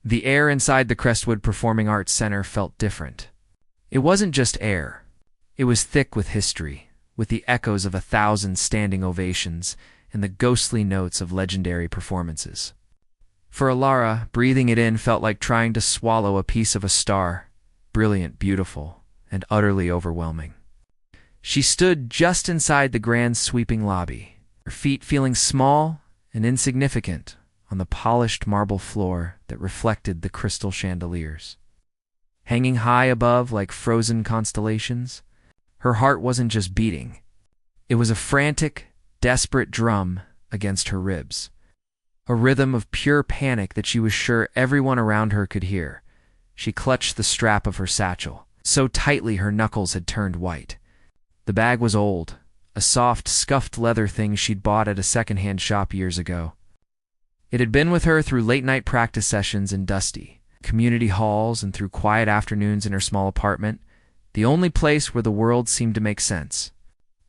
The air inside the Crestwood Performing Arts Center felt different. It wasn't just air. It was thick with history, with the echoes of 1,000 standing ovations and the ghostly notes of legendary performances. For Alara, breathing it in felt like trying to swallow a piece of a star, brilliant, beautiful, and utterly overwhelming. She stood just inside the grand sweeping lobby, her feet feeling small and insignificant on the polished marble floor that reflected the crystal chandeliers. Hanging high above like frozen constellations, her heart wasn't just beating. It was a frantic, desperate drum against her ribs. A rhythm of pure panic that she was sure everyone around her could hear. She clutched the strap of her satchel, so tightly her knuckles had turned white. The bag was old, a soft, scuffed leather thing she'd bought at a second-hand shop years ago. It had been with her through late-night practice sessions in dusty community halls and through quiet afternoons in her small apartment, the only place where the world seemed to make sense.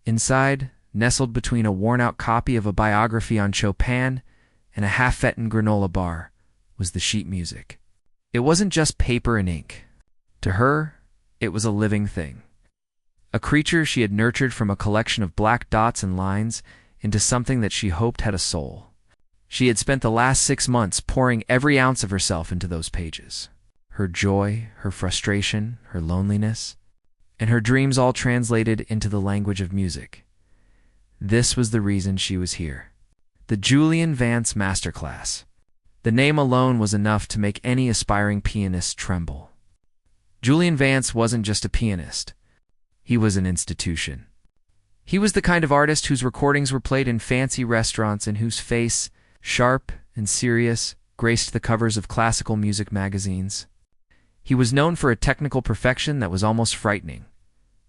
Inside, nestled between a worn-out copy of a biography on Chopin and a half-eaten granola bar, was the sheet music. It wasn't just paper and ink. To her, it was a living thing. A creature she had nurtured from a collection of black dots and lines into something that she hoped had a soul. She had spent the last 6 months pouring every ounce of herself into those pages. Her joy, her frustration, her loneliness, and her dreams all translated into the language of music. This was the reason she was here. The Julian Vance Masterclass. The name alone was enough to make any aspiring pianist tremble. Julian Vance wasn't just a pianist. He was an institution. He was the kind of artist whose recordings were played in fancy restaurants and whose face, sharp and serious, graced the covers of classical music magazines. He was known for a technical perfection that was almost frightening,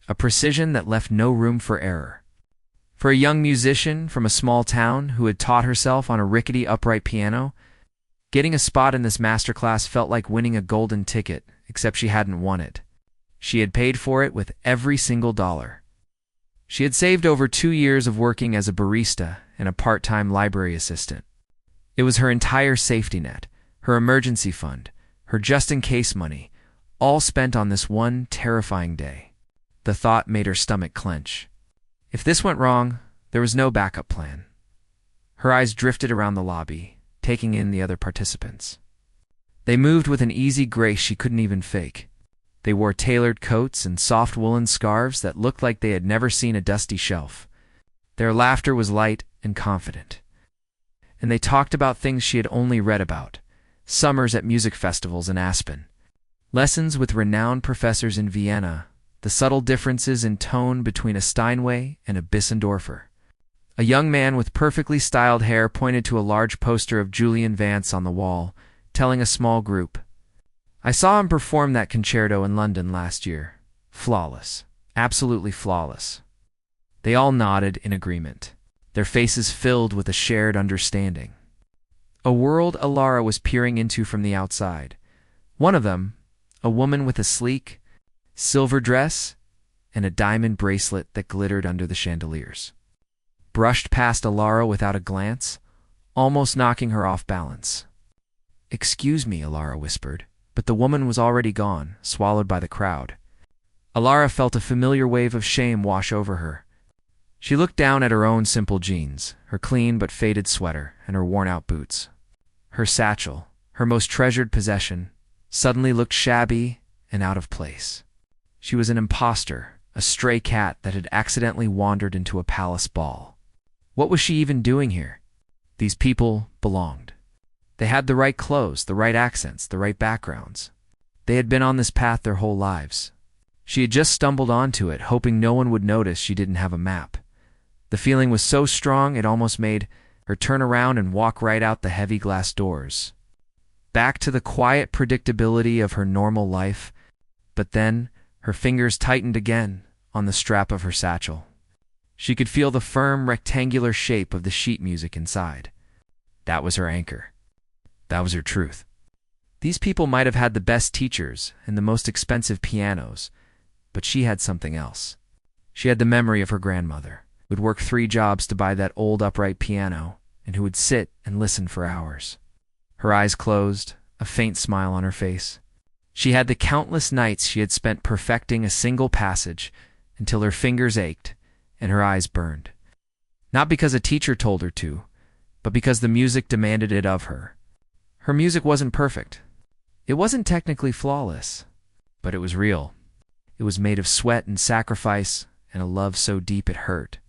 a precision that left no room for error. For a young musician from a small town who had taught herself on a rickety upright piano, getting a spot in this masterclass felt like winning a golden ticket, except she hadn't won it. She had paid for it with every single dollar. She had saved over 2 years of working as a barista and a part-time library assistant. It was her entire safety net, her emergency fund, her just-in-case money, all spent on this one terrifying day. The thought made her stomach clench. If this went wrong, there was no backup plan. Her eyes drifted around the lobby, taking in the other participants. They moved with an easy grace she couldn't even fake. They wore tailored coats and soft woolen scarves that looked like they had never seen a dusty shelf. Their laughter was light and confident. And they talked about things she had only read about: summers at music festivals in Aspen, lessons with renowned professors in Vienna, the subtle differences in tone between a Steinway and a Bissendorfer. A young man with perfectly styled hair pointed to a large poster of Julian Vance on the wall, telling a small group, "I saw him perform that concerto in London last year. Flawless. Absolutely flawless." They all nodded in agreement, their faces filled with a shared understanding. A world Alara was peering into from the outside. One of them, a woman with a sleek, silver dress and a diamond bracelet that glittered under the chandeliers, brushed past Alara without a glance, almost knocking her off balance. "Excuse me," Alara whispered, but the woman was already gone, swallowed by the crowd. Alara felt a familiar wave of shame wash over her. She looked down at her own simple jeans, her clean but faded sweater, and her worn-out boots. Her satchel, her most treasured possession, suddenly looked shabby and out of place. She was an imposter, a stray cat that had accidentally wandered into a palace ball. What was she even doing here? These people belonged. They had the right clothes, the right accents, the right backgrounds. They had been on this path their whole lives. She had just stumbled onto it, hoping no one would notice she didn't have a map. The feeling was so strong it almost made her turn around and walk right out the heavy glass doors, back to the quiet predictability of her normal life. But then her fingers tightened again on the strap of her satchel. She could feel the firm, rectangular shape of the sheet music inside. That was her anchor. That was her truth. These people might have had the best teachers and the most expensive pianos, but she had something else. She had the memory of her grandmother, who would work 3 jobs to buy that old upright piano, and who would sit and listen for hours. Her eyes closed, a faint smile on her face. She had the countless nights she had spent perfecting a single passage until her fingers ached and her eyes burned. Not because a teacher told her to, but because the music demanded it of her. Her music wasn't perfect. It wasn't technically flawless, but it was real. It was made of sweat and sacrifice and a love so deep it hurt.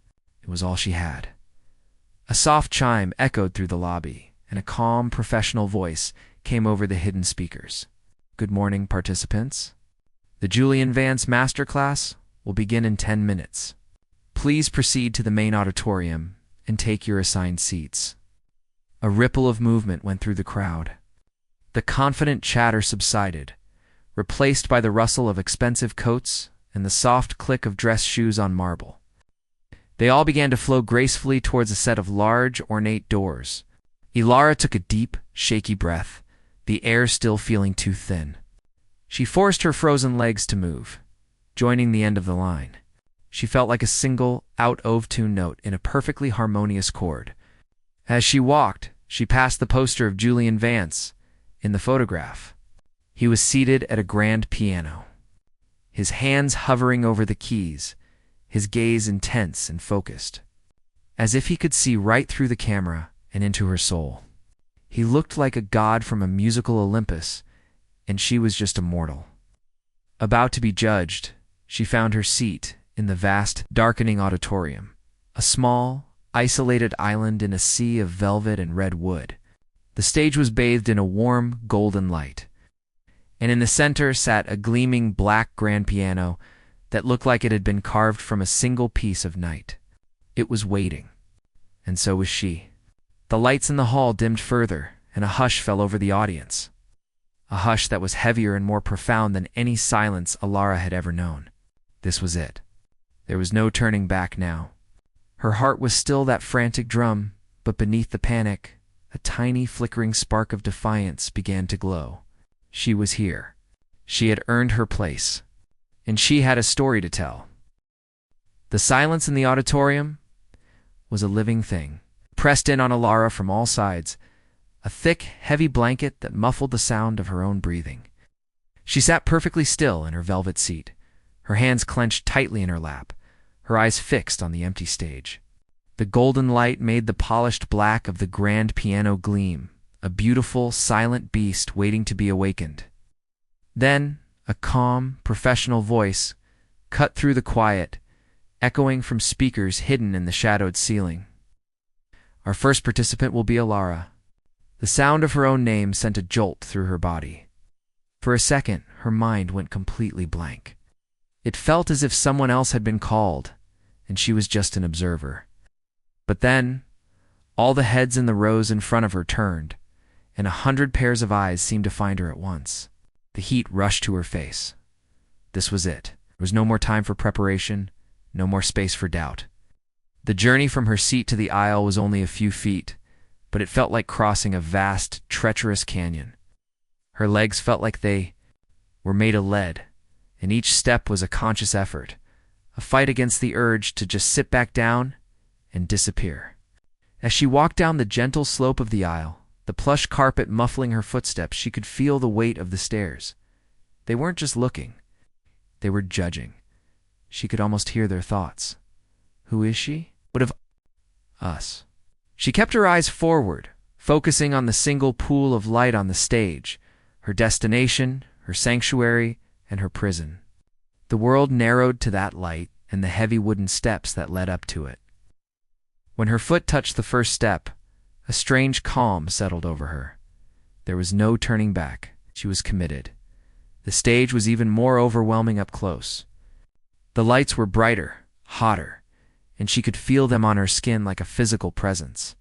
It was all she had. A soft chime echoed through the lobby, and a calm, professional voice came over the hidden speakers. Good morning, participants. The Julian Vance Masterclass will begin in 10 minutes. Please proceed to the main auditorium and take your assigned seats. A ripple of movement went through the crowd. The confident chatter subsided, replaced by the rustle of expensive coats and the soft click of dress shoes on marble. They all began to flow gracefully towards a set of large, ornate doors. Ilara took a deep, shaky breath, the air still feeling too thin. She forced her frozen legs to move, joining the end of the line. She felt like a single, out-of-tune note in a perfectly harmonious chord. As she walked, she passed the poster of Julian Vance in the photograph. He was seated at a grand piano, his hands hovering over the keys, his gaze intense and focused, as if he could see right through the camera and into her soul. He looked like a god from a musical Olympus, and she was just a mortal. About to be judged, she found her seat in the vast, darkening auditorium, a small, isolated island in a sea of velvet and red wood. The stage was bathed in a warm, golden light, and in the center sat a gleaming black grand piano that looked like it had been carved from a single piece of night. It was waiting, and so was she. The lights in the hall dimmed further, and a hush fell over the audience. A hush that was heavier and more profound than any silence Ilara had ever known. This was it. There was no turning back now. Her heart was still that frantic drum, but beneath the panic, a tiny flickering spark of defiance began to glow. She was here. She had earned her place, and she had a story to tell. The silence in the auditorium was a living thing, pressed in on Ilara from all sides, a thick, heavy blanket that muffled the sound of her own breathing. She sat perfectly still in her velvet seat, her hands clenched tightly in her lap, her eyes fixed on the empty stage. The golden light made the polished black of the grand piano gleam, a beautiful, silent beast waiting to be awakened. Then, a calm, professional voice cut through the quiet, echoing from speakers hidden in the shadowed ceiling. Our first participant will be Ilara. The sound of her own name sent a jolt through her body. For a second, her mind went completely blank. It felt as if someone else had been called, and she was just an observer. But then, all the heads in the rows in front of her turned, and 100 pairs of eyes seemed to find her at once. The heat rushed to her face. This was it. There was no more time for preparation, no more space for doubt. The journey from her seat to the aisle was only a few feet, but it felt like crossing a vast, treacherous canyon. Her legs felt like they were made of lead, and each step was a conscious effort, a fight against the urge to just sit back down and disappear. As she walked down the gentle slope of the aisle, the plush carpet muffling her footsteps, she could feel the weight of the stairs. They weren't just looking, they were judging. She could almost hear their thoughts. Who is she? What of us? She kept her eyes forward, focusing on the single pool of light on the stage, her destination, her sanctuary, and her prison. The world narrowed to that light and the heavy wooden steps that led up to it. When her foot touched the first step, a strange calm settled over her. There was no turning back. She was committed. The stage was even more overwhelming up close. The lights were brighter, hotter, and she could feel them on her skin like a physical presence.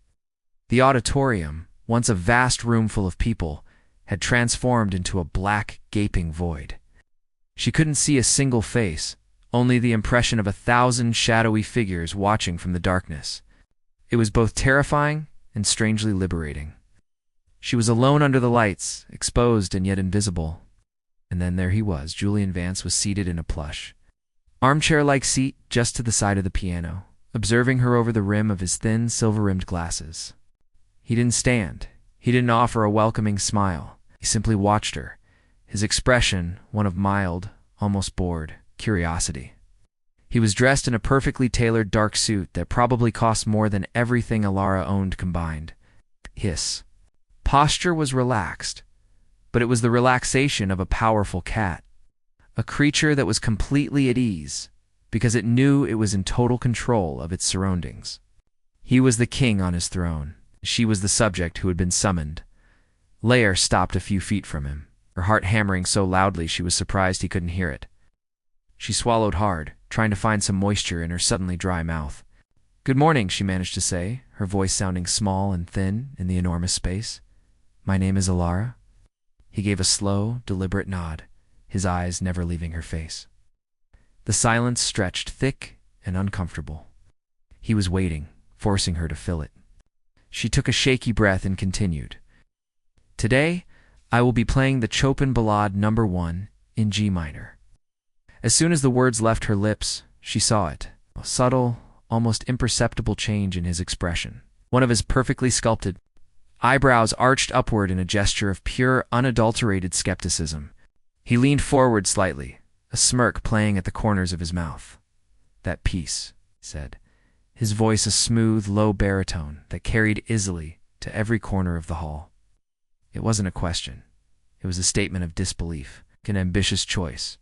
The auditorium, once a vast room full of people, had transformed into a black, gaping void. She couldn't see a single face, only the impression of 1,000 shadowy figures watching from the darkness. It was both terrifying and strangely liberating. She was alone under the lights, exposed and yet invisible. And then there he was. Julian Vance was seated in a plush, armchair-like seat just to the side of the piano, observing her over the rim of his thin, silver-rimmed glasses. He didn't stand. He didn't offer a welcoming smile. He simply watched her, his expression one of mild, almost bored, curiosity. He was dressed in a perfectly tailored dark suit that probably cost more than everything Alara owned combined. His posture was relaxed, but it was the relaxation of a powerful cat, a creature that was completely at ease because it knew it was in total control of its surroundings. He was the king on his throne. She was the subject who had been summoned. Lair stopped a few feet from him, her heart hammering so loudly she was surprised he couldn't hear it. She swallowed hard, trying to find some moisture in her suddenly dry mouth. "Good morning," she managed to say, her voice sounding small and thin in the enormous space. "My name is Alara." He gave a slow, deliberate nod, his eyes never leaving her face. The silence stretched thick and uncomfortable. He was waiting, forcing her to fill it. She took a shaky breath and continued. "Today, I will be playing the Chopin Ballade No. 1 in G minor." As soon as the words left her lips, she saw it, a subtle, almost imperceptible change in his expression. One of his perfectly sculpted eyebrows arched upward in a gesture of pure, unadulterated skepticism. He leaned forward slightly, a smirk playing at the corners of his mouth. "That piece," he said, his voice a smooth, low baritone that carried easily to every corner of the hall. It wasn't a question. It was a statement of disbelief, an ambitious choice.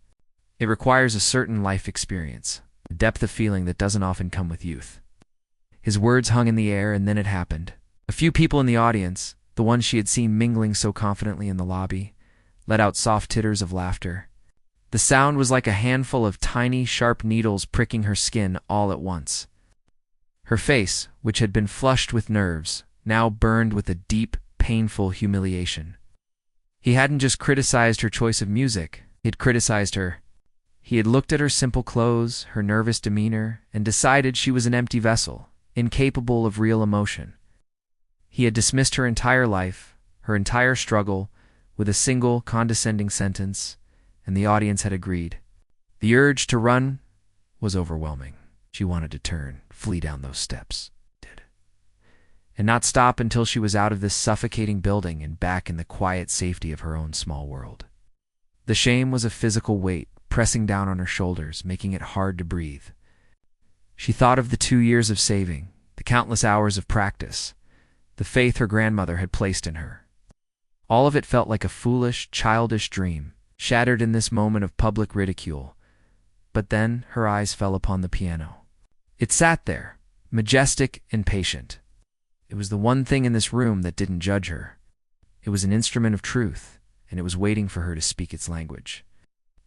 It requires a certain life experience, a depth of feeling that doesn't often come with youth. His words hung in the air, and then it happened. A few people in the audience, the ones she had seen mingling so confidently in the lobby, let out soft titters of laughter. The sound was like a handful of tiny, sharp needles pricking her skin all at once. Her face, which had been flushed with nerves, now burned with a deep, painful humiliation. He hadn't just criticized her choice of music, he had criticized her. He had looked at her simple clothes, her nervous demeanor, and decided she was an empty vessel, incapable of real emotion. He had dismissed her entire life, her entire struggle, with a single condescending sentence, and the audience had agreed. The urge to run was overwhelming. She wanted to turn, flee down those steps, and not stop until she was out of this suffocating building and back in the quiet safety of her own small world. The shame was a physical weight, pressing down on her shoulders, making it hard to breathe. She thought of the 2 years of saving, the countless hours of practice, the faith her grandmother had placed in her. All of it felt like a foolish, childish dream, shattered in this moment of public ridicule. But then her eyes fell upon the piano. It sat there, majestic and patient. It was the one thing in this room that didn't judge her. It was an instrument of truth, and it was waiting for her to speak its language.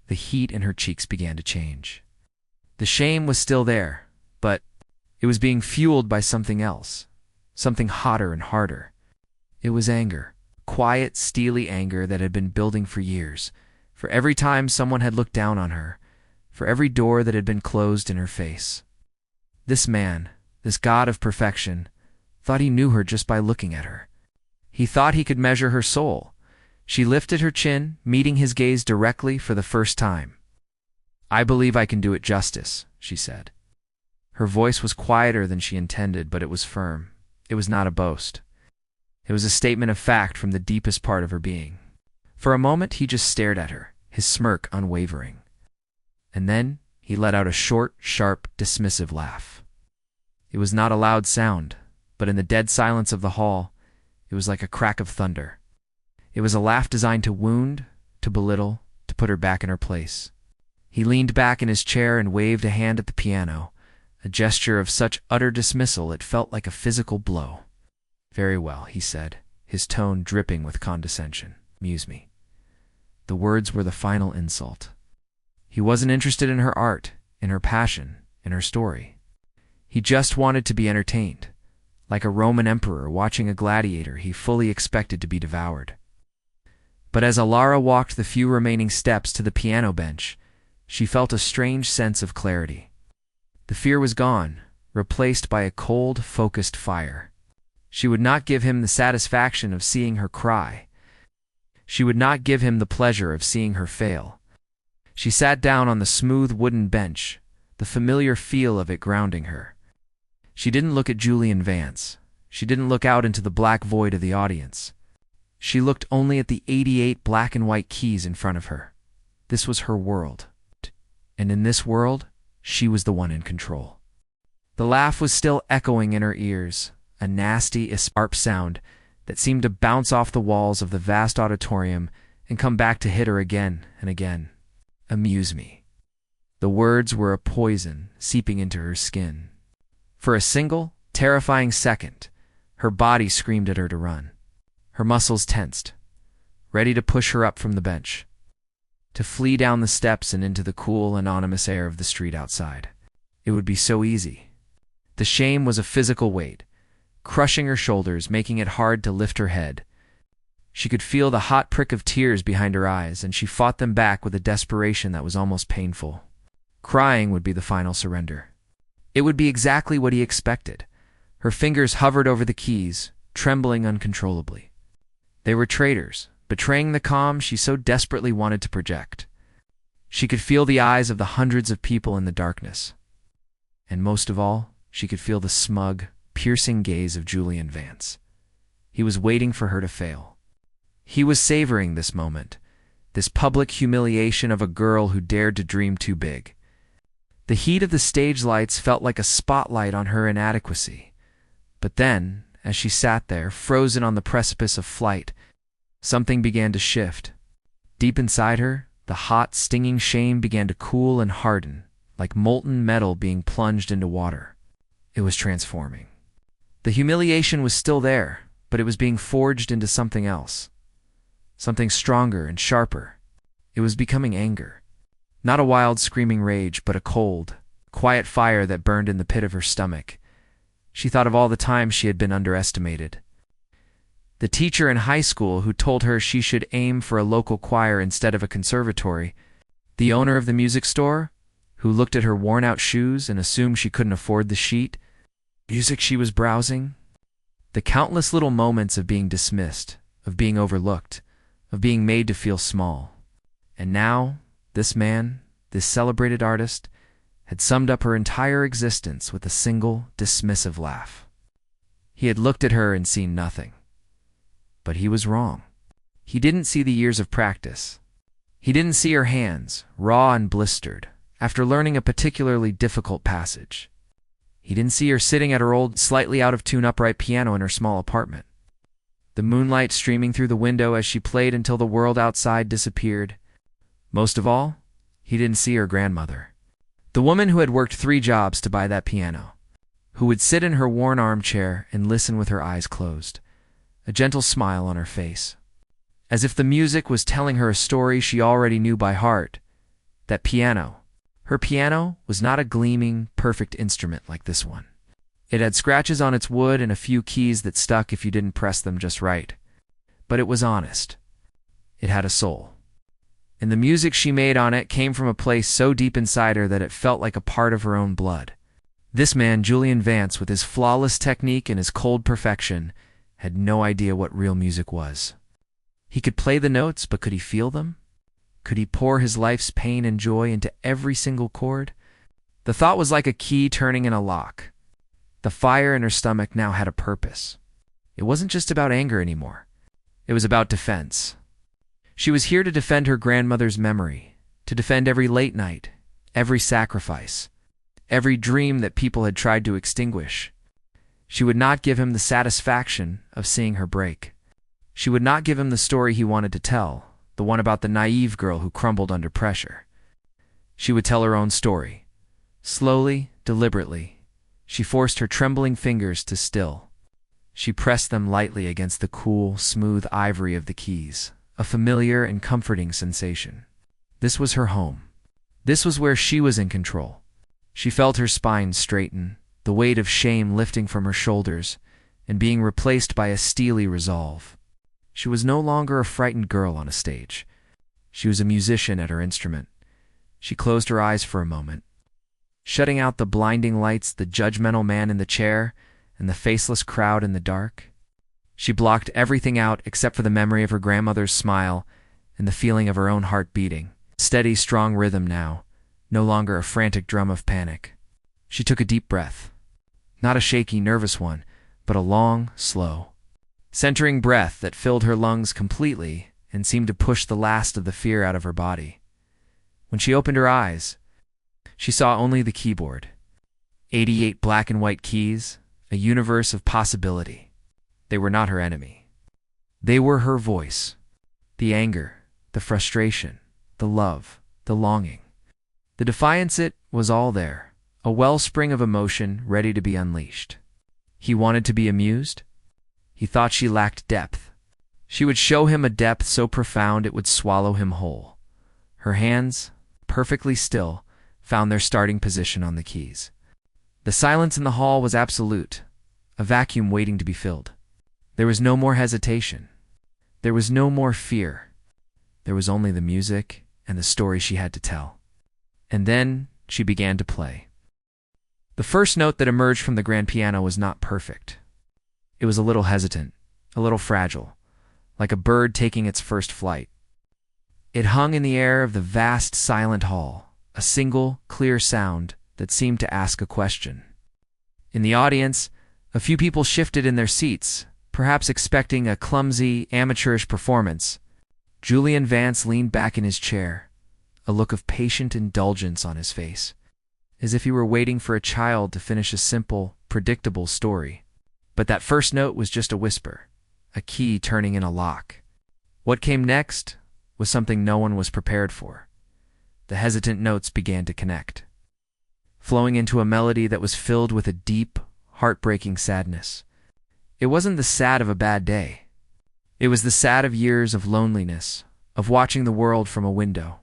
The heat in her cheeks began to change. The shame was still there, but it was being fueled by something else, something hotter and harder. It was anger, quiet, steely anger that had been building for years, for every time someone had looked down on her, for every door that had been closed in her face. This man, this god of perfection, thought he knew her just by looking at her. He thought he could measure her soul. She lifted her chin, meeting his gaze directly for the first time. "I believe I can do it justice," she said. Her voice was quieter than she intended, but it was firm. It was not a boast. It was a statement of fact from the deepest part of her being. For a moment he just stared at her, his smirk unwavering. And then he let out a short, sharp, dismissive laugh. It was not a loud sound, but in the dead silence of the hall, it was like a crack of thunder. It was a laugh designed to wound, to belittle, to put her back in her place. He leaned back in his chair and waved a hand at the piano, a gesture of such utter dismissal it felt like a physical blow. "Very well," he said, his tone dripping with condescension. "Amuse me." The words were the final insult. He wasn't interested in her art, in her passion, in her story. He just wanted to be entertained. Like a Roman emperor watching a gladiator he fully expected to be devoured. But as Alara walked the few remaining steps to the piano bench, she felt a strange sense of clarity. The fear was gone, replaced by a cold, focused fire. She would not give him the satisfaction of seeing her cry. She would not give him the pleasure of seeing her fail. She sat down on the smooth wooden bench, the familiar feel of it grounding her. She didn't look at Julian Vance. She didn't look out into the black void of the audience. She looked only at the 88 black and white keys in front of her. This was her world. And in this world, she was the one in control. The laugh was still echoing in her ears, a nasty, sharp sound that seemed to bounce off the walls of the vast auditorium and come back to hit her again and again. Amuse me. The words were a poison seeping into her skin. For a single, terrifying second, her body screamed at her to run. Her muscles tensed, ready to push her up from the bench, to flee down the steps and into the cool, anonymous air of the street outside. It would be so easy. The shame was a physical weight, crushing her shoulders, making it hard to lift her head. She could feel the hot prick of tears behind her eyes, and she fought them back with a desperation that was almost painful. Crying would be the final surrender. It would be exactly what he expected. Her fingers hovered over the keys, trembling uncontrollably. They were traitors, betraying the calm she so desperately wanted to project. She could feel the eyes of the hundreds of people in the darkness. And most of all, she could feel the smug, piercing gaze of Julian Vance. He was waiting for her to fail. He was savoring this moment, this public humiliation of a girl who dared to dream too big. The heat of the stage lights felt like a spotlight on her inadequacy. But then, as she sat there, frozen on the precipice of flight, something began to shift. Deep inside her, the hot, stinging shame began to cool and harden, like molten metal being plunged into water. It was transforming. The humiliation was still there, but it was being forged into something else. Something stronger and sharper. It was becoming anger. Not a wild, screaming rage, but a cold, quiet fire that burned in the pit of her stomach. She thought of all the times she had been underestimated. The teacher in high school who told her she should aim for a local choir instead of a conservatory. The owner of the music store, who looked at her worn-out shoes and assumed she couldn't afford the sheet music she was browsing. The countless little moments of being dismissed, of being overlooked, of being made to feel small. And now, this man, this celebrated artist, had summed up her entire existence with a single, dismissive laugh. He had looked at her and seen nothing. But he was wrong. He didn't see the years of practice. He didn't see her hands, raw and blistered, after learning a particularly difficult passage. He didn't see her sitting at her old, slightly out-of-tune upright piano in her small apartment. The moonlight streaming through the window as she played until the world outside disappeared. Most of all, he didn't see her grandmother. The woman who had worked 3 jobs to buy that piano, who would sit in her worn armchair and listen with her eyes closed, a gentle smile on her face, as if the music was telling her a story she already knew by heart. That piano, her piano, was not a gleaming, perfect instrument like this one. It had scratches on its wood and a few keys that stuck if you didn't press them just right. But it was honest. It had a soul. And the music she made on it came from a place so deep inside her that it felt like a part of her own blood. This man, Julian Vance, with his flawless technique and his cold perfection, had no idea what real music was. He could play the notes, but could he feel them? Could he pour his life's pain and joy into every single chord? The thought was like a key turning in a lock. The fire in her stomach now had a purpose. It wasn't just about anger anymore. It was about defense. She was here to defend her grandmother's memory, to defend every late night, every sacrifice, every dream that people had tried to extinguish. She would not give him the satisfaction of seeing her break. She would not give him the story he wanted to tell, the one about the naive girl who crumbled under pressure. She would tell her own story. Slowly, deliberately, she forced her trembling fingers to still. She pressed them lightly against the cool, smooth ivory of the keys, a familiar and comforting sensation. This was her home. This was where she was in control. She felt her spine straighten, the weight of shame lifting from her shoulders and being replaced by a steely resolve. She was no longer a frightened girl on a stage. She was a musician at her instrument. She closed her eyes for a moment, shutting out the blinding lights, the judgmental man in the chair, and the faceless crowd in the dark. She blocked everything out except for the memory of her grandmother's smile and the feeling of her own heart beating. Steady, strong rhythm now, no longer a frantic drum of panic. She took a deep breath. Not a shaky, nervous one, but a long, slow, centering breath that filled her lungs completely and seemed to push the last of the fear out of her body. When she opened her eyes, she saw only the keyboard. 88 black and white keys, a universe of possibility. They were not her enemy. They were her voice. The anger, the frustration, the love, the longing. The defiance, it was all there, a wellspring of emotion ready to be unleashed. He wanted to be amused. He thought she lacked depth. She would show him a depth so profound it would swallow him whole. Her hands, perfectly still, found their starting position on the keys. The silence in the hall was absolute, a vacuum waiting to be filled. There was no more hesitation. There was no more fear. There was only the music and the story she had to tell. And then she began to play. The first note that emerged from the grand piano was not perfect. It was a little hesitant, a little fragile, like a bird taking its first flight. It hung in the air of the vast, silent hall, a single, clear sound that seemed to ask a question. In the audience, a few people shifted in their seats, perhaps expecting a clumsy, amateurish performance. Julian Vance leaned back in his chair, a look of patient indulgence on his face, as if he were waiting for a child to finish a simple, predictable story. But that first note was just a whisper, a key turning in a lock. What came next was something no one was prepared for. The hesitant notes began to connect, flowing into a melody that was filled with a deep, heartbreaking sadness. It wasn't the sad of a bad day. It was the sad of years of loneliness, of watching the world from a window.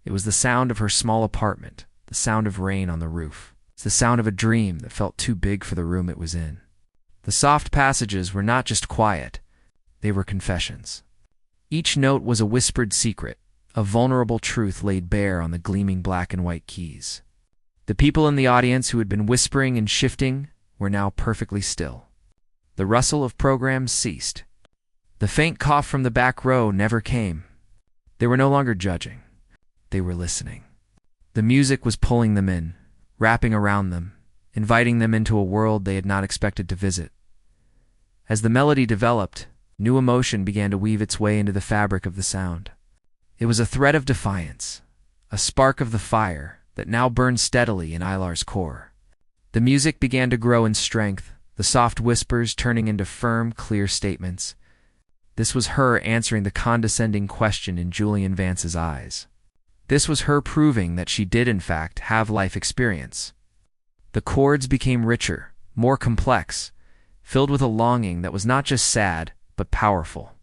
It was the sound of her small apartment, the sound of rain on the roof. It's the sound of a dream that felt too big for the room it was in. The soft passages were not just quiet, they were confessions. Each note was a whispered secret, a vulnerable truth laid bare on the gleaming black and white keys. The people in the audience who had been whispering and shifting were now perfectly still. The rustle of programs ceased. The faint cough from the back row never came. They were no longer judging. They were listening. The music was pulling them in, wrapping around them, inviting them into a world they had not expected to visit. As the melody developed, new emotion began to weave its way into the fabric of the sound. It was a thread of defiance, a spark of the fire that now burned steadily in Ilar's core. The music began to grow in strength, the soft whispers turning into firm, clear statements. This was her answering the condescending question in Julian Vance's eyes. This was her proving that she did, in fact, have life experience. The chords became richer, more complex, filled with a longing that was not just sad, but powerful.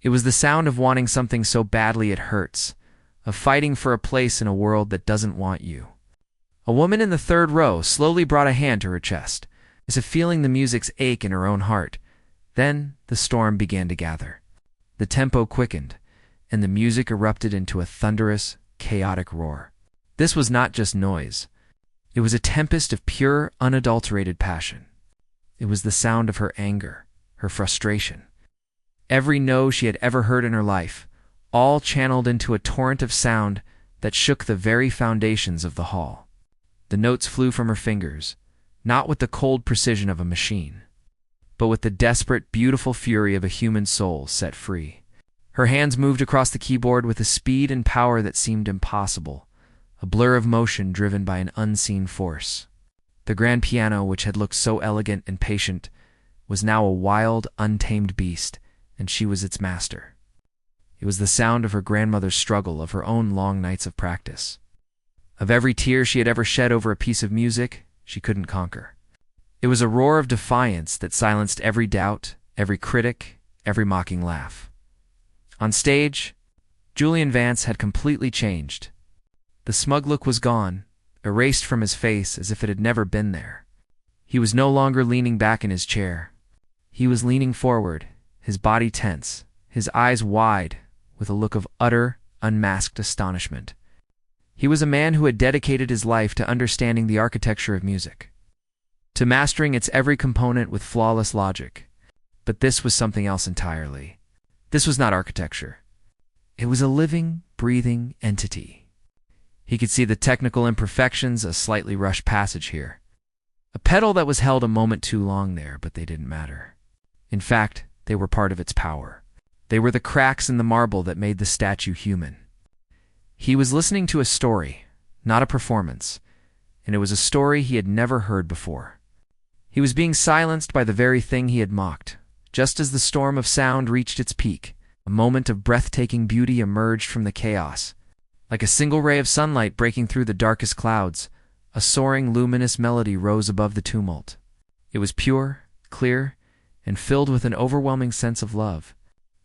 It was the sound of wanting something so badly it hurts, of fighting for a place in a world that doesn't want you. A woman in the third row slowly brought a hand to her chest, as if feeling the music's ache in her own heart. Then the storm began to gather. The tempo quickened, and the music erupted into a thunderous, chaotic roar. This was not just noise. It was a tempest of pure, unadulterated passion. It was the sound of her anger, her frustration. Every no she had ever heard in her life, all channeled into a torrent of sound that shook the very foundations of the hall. The notes flew from her fingers, not with the cold precision of a machine, but with the desperate, beautiful fury of a human soul set free. Her hands moved across the keyboard with a speed and power that seemed impossible, a blur of motion driven by an unseen force. The grand piano, which had looked so elegant and patient, was now a wild, untamed beast, and she was its master. It was the sound of her grandmother's struggle, of her own long nights of practice, of every tear she had ever shed over a piece of music she couldn't conquer. It was a roar of defiance that silenced every doubt, every critic, every mocking laugh. On stage, Julian Vance had completely changed. The smug look was gone, erased from his face as if it had never been there. He was no longer leaning back in his chair. He was leaning forward, his body tense, his eyes wide, with a look of utter, unmasked astonishment. He was a man who had dedicated his life to understanding the architecture of music, to mastering its every component with flawless logic. But this was something else entirely. This was not architecture. It was a living, breathing entity. He could see the technical imperfections, a slightly rushed passage here, a pedal that was held a moment too long there, but they didn't matter. In fact, they were part of its power. They were the cracks in the marble that made the statue human. He was listening to a story, not a performance, and it was a story he had never heard before. He was being silenced by the very thing he had mocked. Just as the storm of sound reached its peak, a moment of breathtaking beauty emerged from the chaos. Like a single ray of sunlight breaking through the darkest clouds, a soaring, luminous melody rose above the tumult. It was pure, clear, and filled with an overwhelming sense of love.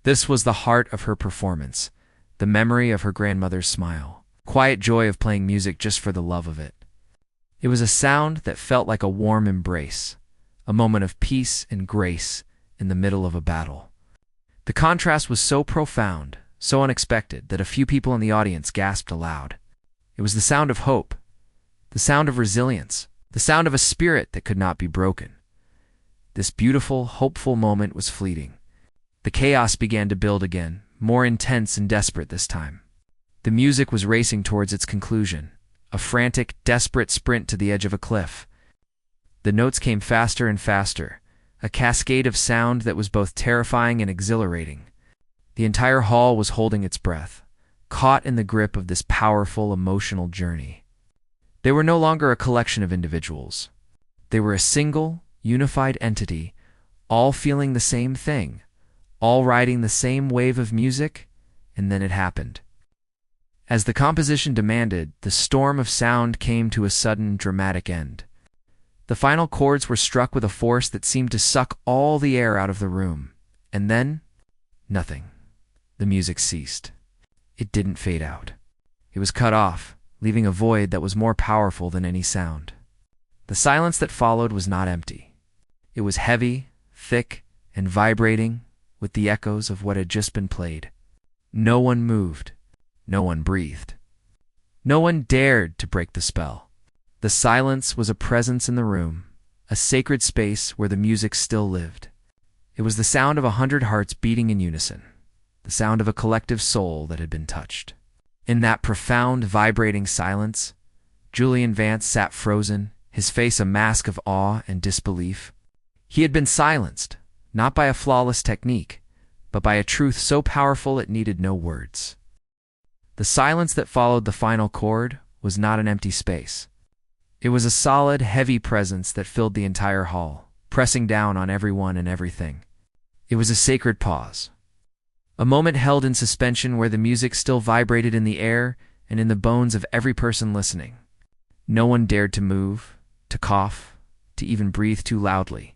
This was the heart of her performance, the memory of her grandmother's smile, quiet joy of playing music just for the love of it. It was a sound that felt like a warm embrace, a moment of peace and grace in the middle of a battle. The contrast was so profound, so unexpected, that a few people in the audience gasped aloud. It was the sound of hope, the sound of resilience, the sound of a spirit that could not be broken. This beautiful, hopeful moment was fleeting. The chaos began to build again, more intense and desperate this time. The music was racing towards its conclusion, a frantic, desperate sprint to the edge of a cliff. The notes came faster and faster, a cascade of sound that was both terrifying and exhilarating. The entire hall was holding its breath, caught in the grip of this powerful, emotional journey. They were no longer a collection of individuals. They were a single, unified entity, all feeling the same thing, all riding the same wave of music, and then it happened. As the composition demanded, the storm of sound came to a sudden, dramatic end. The final chords were struck with a force that seemed to suck all the air out of the room. And then, nothing. The music ceased. It didn't fade out. It was cut off, leaving a void that was more powerful than any sound. The silence that followed was not empty. It was heavy, thick, and vibrating with the echoes of what had just been played. No one moved. No one breathed. No one dared to break the spell. The silence was a presence in the room, a sacred space where the music still lived. It was the sound of 100 hearts beating in unison, the sound of a collective soul that had been touched. In that profound, vibrating silence, Julian Vance sat frozen, his face a mask of awe and disbelief. He had been silenced, not by a flawless technique, but by a truth so powerful it needed no words. The silence that followed the final chord was not an empty space. It was a solid, heavy presence that filled the entire hall, pressing down on everyone and everything. It was a sacred pause. A moment held in suspension where the music still vibrated in the air and in the bones of every person listening. No one dared to move, to cough, to even breathe too loudly.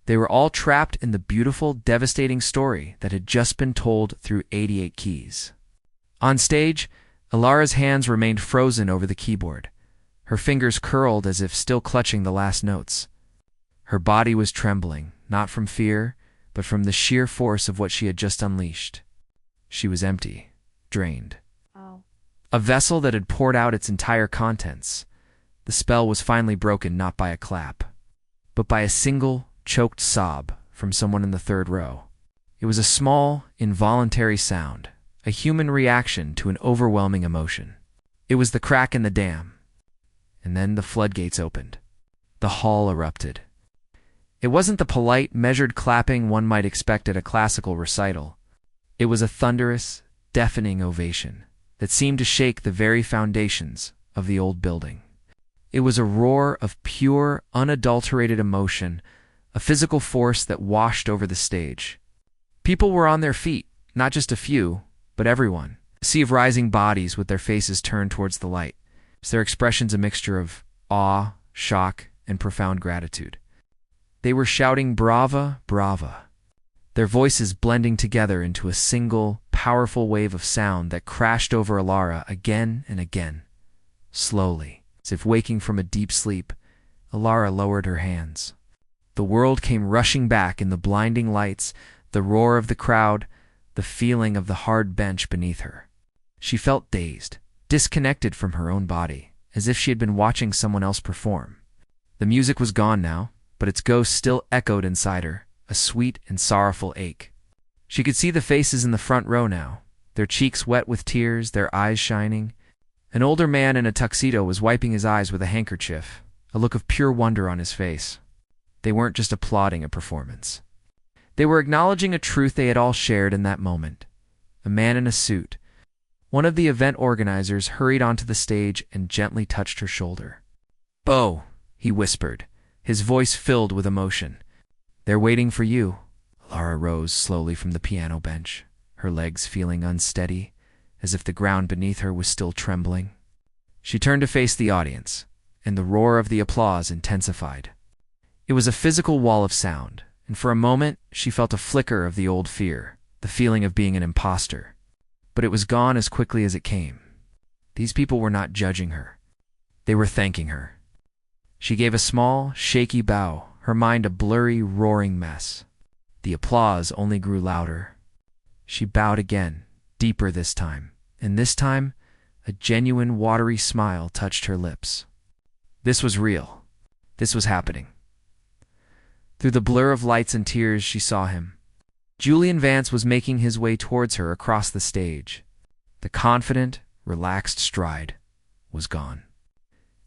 They were all trapped in the beautiful, devastating story that had just been told through 88 keys. On stage, Ilara's hands remained frozen over the keyboard, her fingers curled as if still clutching the last notes. Her body was trembling, not from fear, but from the sheer force of what she had just unleashed. She was empty, drained. Oh. A vessel that had poured out its entire contents. The spell was finally broken not by a clap, but by a single, choked sob from someone in the third row. It was a small, involuntary sound, a human reaction to an overwhelming emotion. It was the crack in the dam. And then the floodgates opened. The hall erupted. It wasn't the polite, measured clapping one might expect at a classical recital. It was a thunderous, deafening ovation that seemed to shake the very foundations of the old building. It was a roar of pure, unadulterated emotion, a physical force that washed over the stage. People were on their feet, not just a few, but everyone. A sea of rising bodies with their faces turned towards the light. Their expressions a mixture of awe, shock, and profound gratitude. They were shouting "Brava, brava," their voices blending together into a single, powerful wave of sound that crashed over Ilara again and again. Slowly, as if waking from a deep sleep, Ilara lowered her hands. The world came rushing back in the blinding lights, the roar of the crowd, the feeling of the hard bench beneath her. She felt dazed, disconnected from her own body, as if she had been watching someone else perform. The music was gone now, but its ghost still echoed inside her, a sweet and sorrowful ache. She could see the faces in the front row now, their cheeks wet with tears, their eyes shining. An older man in a tuxedo was wiping his eyes with a handkerchief, a look of pure wonder on his face. They weren't just applauding a performance. They were acknowledging a truth they had all shared in that moment. A man in a suit, one of the event organizers, hurried onto the stage and gently touched her shoulder. "Bo," he whispered, his voice filled with emotion. "They're waiting for you." Lara rose slowly from the piano bench, her legs feeling unsteady, as if the ground beneath her was still trembling. She turned to face the audience, and the roar of the applause intensified. It was a physical wall of sound, and for a moment she felt a flicker of the old fear, the feeling of being an imposter. But it was gone as quickly as it came. These people were not judging her. They were thanking her. She gave a small, shaky bow, her mind a blurry, roaring mess. The applause only grew louder. She bowed again, deeper this time, and this time a genuine, watery smile touched her lips. This was real. This was happening. Through the blur of lights and tears, she saw him. Julian Vance was making his way towards her across the stage. The confident, relaxed stride was gone.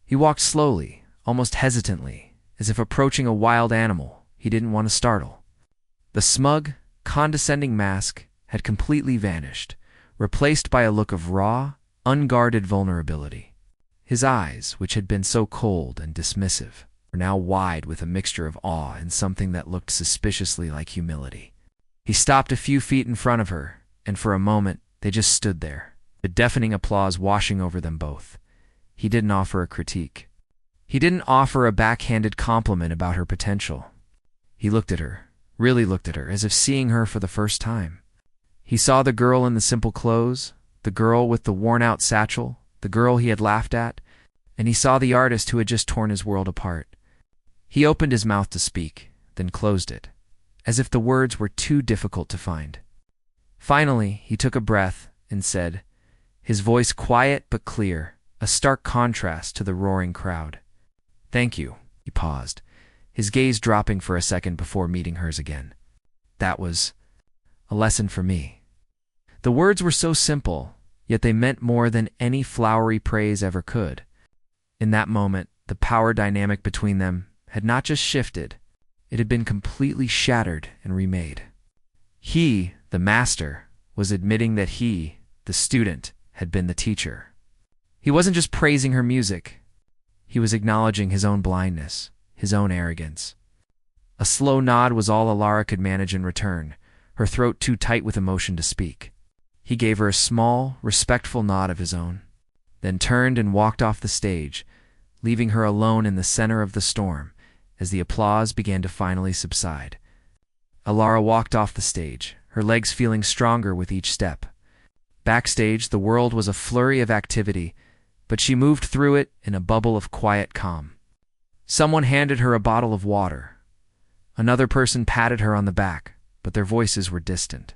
He walked slowly, almost hesitantly, as if approaching a wild animal he didn't want to startle. The smug, condescending mask had completely vanished, replaced by a look of raw, unguarded vulnerability. His eyes, which had been so cold and dismissive, were now wide with a mixture of awe and something that looked suspiciously like humility. He stopped a few feet in front of her, and for a moment they just stood there, the deafening applause washing over them both. He didn't offer a critique. He didn't offer a backhanded compliment about her potential. He looked at her, really looked at her, as if seeing her for the first time. He saw the girl in the simple clothes, the girl with the worn-out satchel, the girl he had laughed at, and he saw the artist who had just torn his world apart. He opened his mouth to speak, then closed it, as if the words were too difficult to find. Finally, he took a breath and said, his voice quiet but clear, a stark contrast to the roaring crowd. "Thank you." He paused, his gaze dropping for a second before meeting hers again. "That was a lesson for me." The words were so simple, yet they meant more than any flowery praise ever could. In that moment, the power dynamic between them had not just shifted, it had been completely shattered and remade. He, the master, was admitting that he, the student, had been the teacher. He wasn't just praising her music. He was acknowledging his own blindness, his own arrogance. A slow nod was all Alara could manage in return, her throat too tight with emotion to speak. He gave her a small, respectful nod of his own, then turned and walked off the stage, leaving her alone in the center of the storm as the applause began to finally subside. Alara walked off the stage, her legs feeling stronger with each step. Backstage, the world was a flurry of activity, but she moved through it in a bubble of quiet calm. Someone handed her a bottle of water. Another person patted her on the back, but their voices were distant.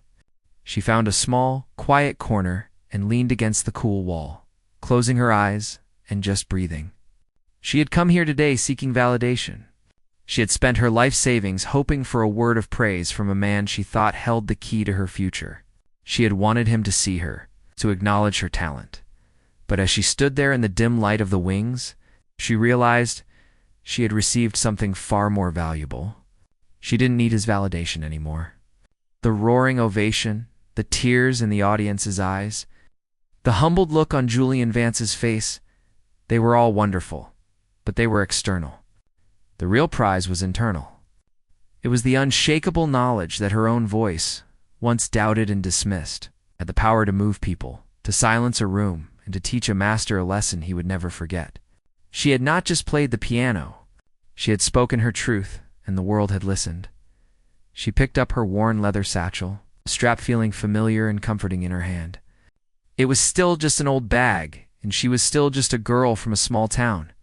She found a small, quiet corner and leaned against the cool wall, closing her eyes and just breathing. She had come here today seeking validation. She had spent her life savings hoping for a word of praise from a man she thought held the key to her future. She had wanted him to see her, to acknowledge her talent. But as she stood there in the dim light of the wings, she realized she had received something far more valuable. She didn't need his validation anymore. The roaring ovation, the tears in the audience's eyes, the humbled look on Julian Vance's face, they were all wonderful, but they were external. The real prize was internal. It was the unshakable knowledge that her own voice, once doubted and dismissed, had the power to move people, to silence a room, and to teach a master a lesson he would never forget. She had not just played the piano. She had spoken her truth, and the world had listened. She picked up her worn leather satchel, the strap feeling familiar and comforting in her hand. It was still just an old bag, and she was still just a girl from a small town.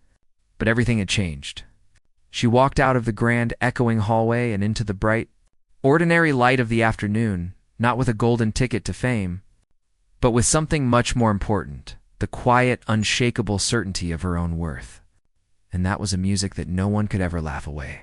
But everything had changed. She walked out of the grand, echoing hallway and into the bright, ordinary light of the afternoon, not with a golden ticket to fame, but with something much more important, the quiet, unshakable certainty of her own worth. And that was a music that no one could ever laugh away.